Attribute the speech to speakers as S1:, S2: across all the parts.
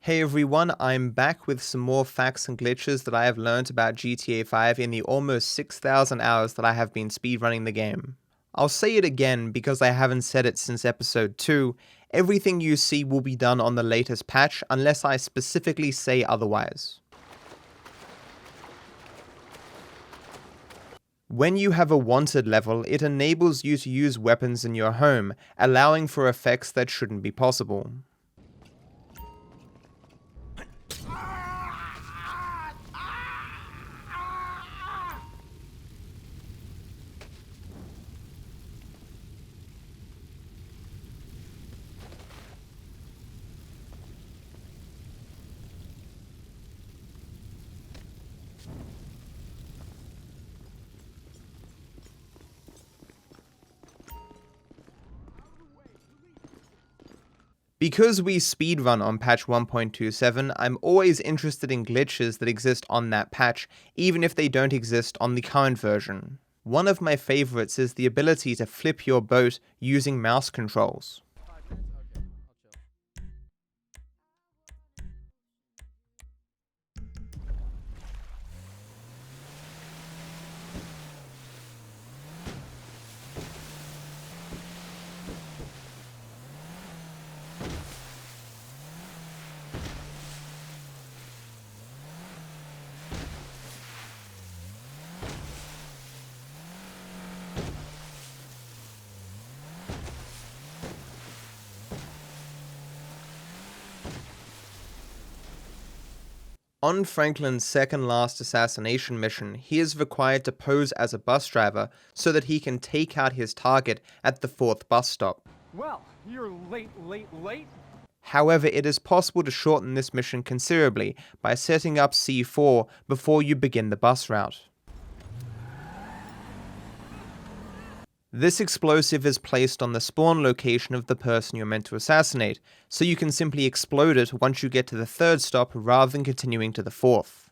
S1: Hey everyone, I'm back with some more facts and glitches that I have learned about GTA 5 in the almost 6,000 hours that I have been speedrunning the game. I'll say it again because I haven't said it since episode 2, everything you see will be done on the latest patch unless I specifically say otherwise. When you have a wanted level, it enables you to use weapons in your home, allowing for effects that shouldn't be possible. Because we speedrun on patch 1.27, I'm always interested in glitches that exist on that patch, even if they don't exist on the current version. One of my favorites is the ability to flip your boat using mouse controls. On Franklin's second last assassination mission, he is required to pose as a bus driver so that he can take out his target at the 4th bus stop.
S2: Well, you're late.
S1: However, it is possible to shorten this mission considerably by setting up C4 before you begin the bus route. This explosive is placed on the spawn location of the person you're meant to assassinate, so you can simply explode it once you get to the 3rd stop rather than continuing to the 4th.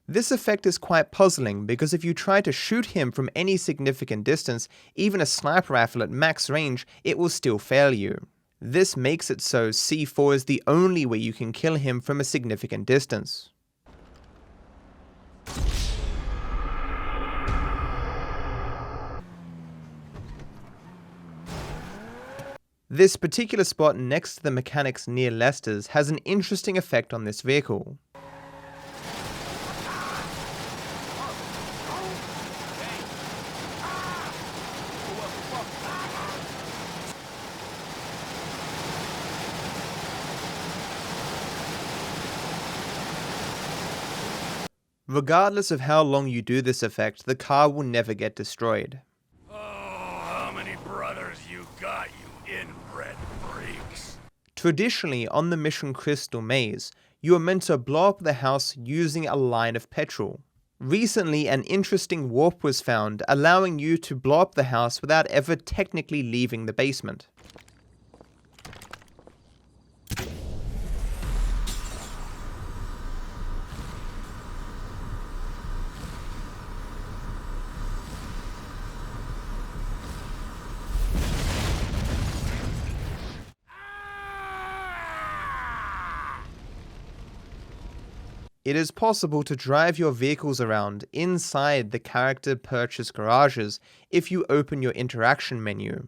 S1: This effect is quite puzzling because if you try to shoot him from any significant distance, even a sniper rifle at max range, it will still fail you. This makes it so C4 is the only way you can kill him from a significant distance. This particular spot next to the mechanics near Lester's has an interesting effect on this vehicle. Regardless of how long you do this effect, the car will never get destroyed.
S3: Oh, how many brothers you got, you inbred freaks?
S1: Traditionally, on the mission Crystal Maze, you are meant to blow up the house using a line of petrol. Recently, an interesting warp was found, allowing you to blow up the house without ever technically leaving the basement. It is possible to drive your vehicles around inside the character purchase garages if you open your interaction menu.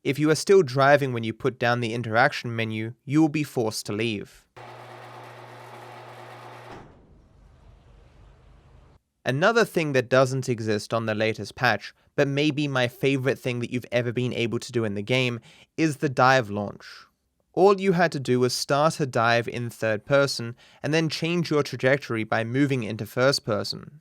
S1: If you are still driving when you put down the interaction menu, you will be forced to leave. Another thing that doesn't exist on the latest patch, but may be my favorite thing that you've ever been able to do in the game, is the dive launch. All you had to do was start a dive in 3rd person, and then change your trajectory by moving into 1st person.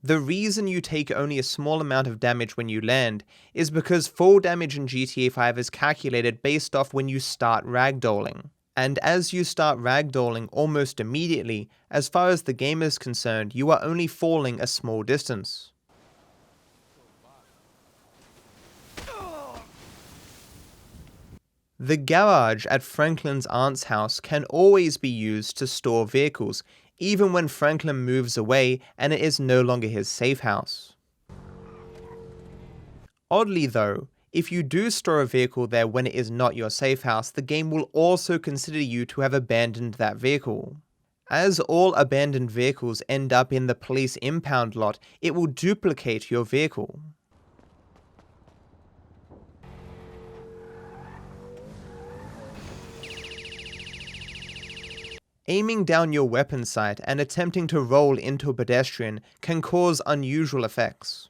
S1: The reason you take only a small amount of damage when you land is because fall damage in GTA 5 is calculated based off when you start ragdolling. And as you start ragdolling almost immediately, as far as the game is concerned, you are only falling a small distance. The garage at Franklin's aunt's house can always be used to store vehicles, even when Franklin moves away and it is no longer his safe house. Oddly though, if you do store a vehicle there when it is not your safe house, the game will also consider you to have abandoned that vehicle. As all abandoned vehicles end up in the police impound lot, it will duplicate your vehicle. Aiming down your weapon sight and attempting to roll into a pedestrian can cause unusual effects.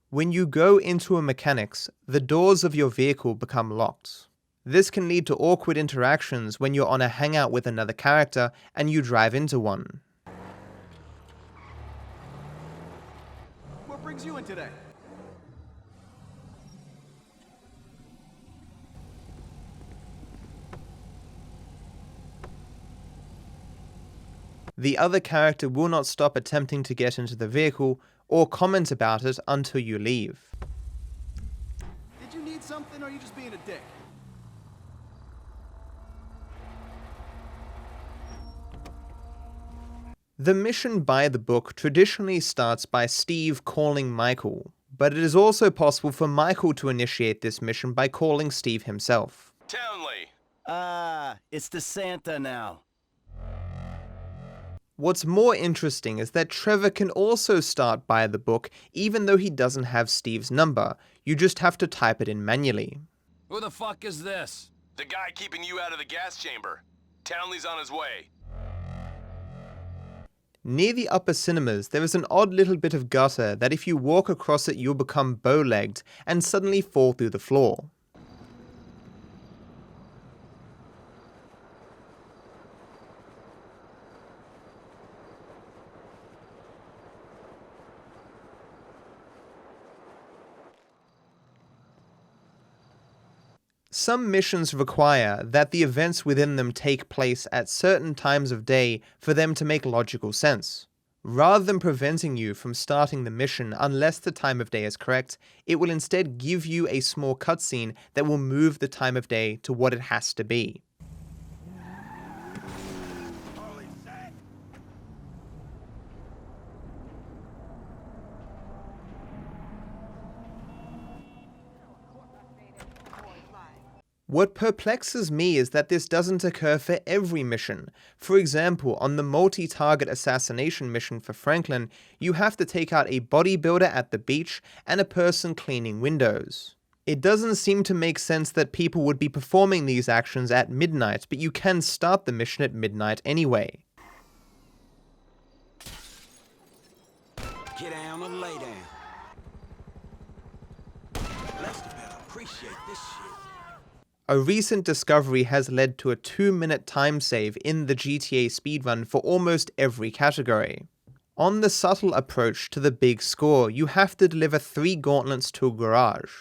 S1: When you go into a mechanics, the doors of your vehicle become locked. This can lead to awkward interactions when you're on a hangout with another character and you drive into one.
S2: What brings you in today?
S1: The other character will not stop attempting to get into the vehicle or comment about it until you leave.
S2: Did you need something or are you just being a dick?
S1: The mission by the book traditionally starts by Steve calling Michael, but it is also possible for Michael to initiate this mission by calling Steve himself.
S4: Townley! It's the Santa now.
S1: What's more interesting is that Trevor can also start by the book even though he doesn't have Steve's number, you just have to type it in manually.
S3: Who the fuck is this?
S5: The guy keeping you out of the gas chamber. Townley's on his way.
S1: Near the upper cinemas, there is an odd little bit of gutter that if you walk across it you'll become bow-legged and suddenly fall through the floor. Some missions require that the events within them take place at certain times of day for them to make logical sense. Rather than preventing you from starting the mission unless the time of day is correct, it will instead give you a small cutscene that will move the time of day to what it has to be. What perplexes me is that this doesn't occur for every mission. For example, on the multi-target assassination mission for Franklin, you have to take out a bodybuilder at the beach and a person cleaning windows. It doesn't seem to make sense that people would be performing these actions at midnight, but you can start the mission at midnight anyway.
S4: Get down and lay down. Lester better appreciate this shit.
S1: A recent discovery has led to a 2-minute time save in the GTA speedrun for almost every category. On the subtle approach to the big score, you have to deliver 3 gauntlets to a garage.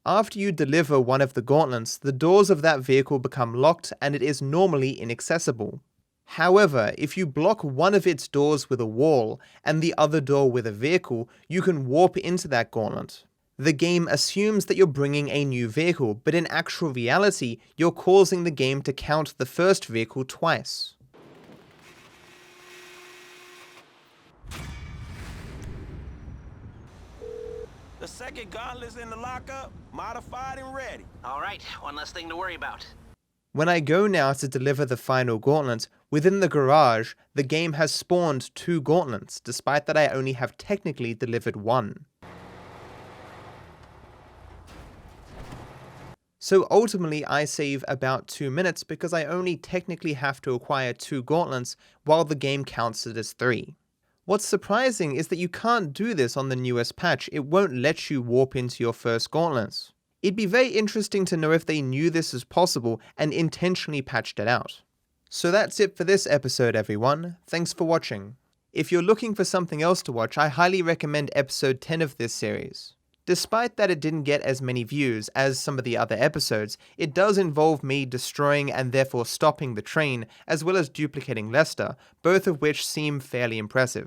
S1: After you deliver one of the gauntlets, the doors of that vehicle become locked and it is normally inaccessible. However, if you block one of its doors with a wall and the other door with a vehicle, you can warp into that gauntlet. The game assumes that you're bringing a new vehicle, but in actual reality, you're causing the game to count the first vehicle twice.
S4: The second gauntlet's in the lockup, modified and ready.
S6: All right, one less thing to worry about.
S1: When I go now to deliver the final gauntlet, within the garage, the game has spawned 2 gauntlets, despite that I only have technically delivered 1. So ultimately I save about 2 minutes because I only technically have to acquire 2 gauntlets while the game counts it as 3. What's surprising is that you can't do this on the newest patch. It won't let you warp into your first gauntlets. It'd be very interesting to know if they knew this was possible and intentionally patched it out. So that's it for this episode, everyone. Thanks for watching. If you're looking for something else to watch, I highly recommend episode 10 of this series. Despite that it didn't get as many views as some of the other episodes, it does involve me destroying and therefore stopping the train, as well as duplicating Lester, both of which seem fairly impressive.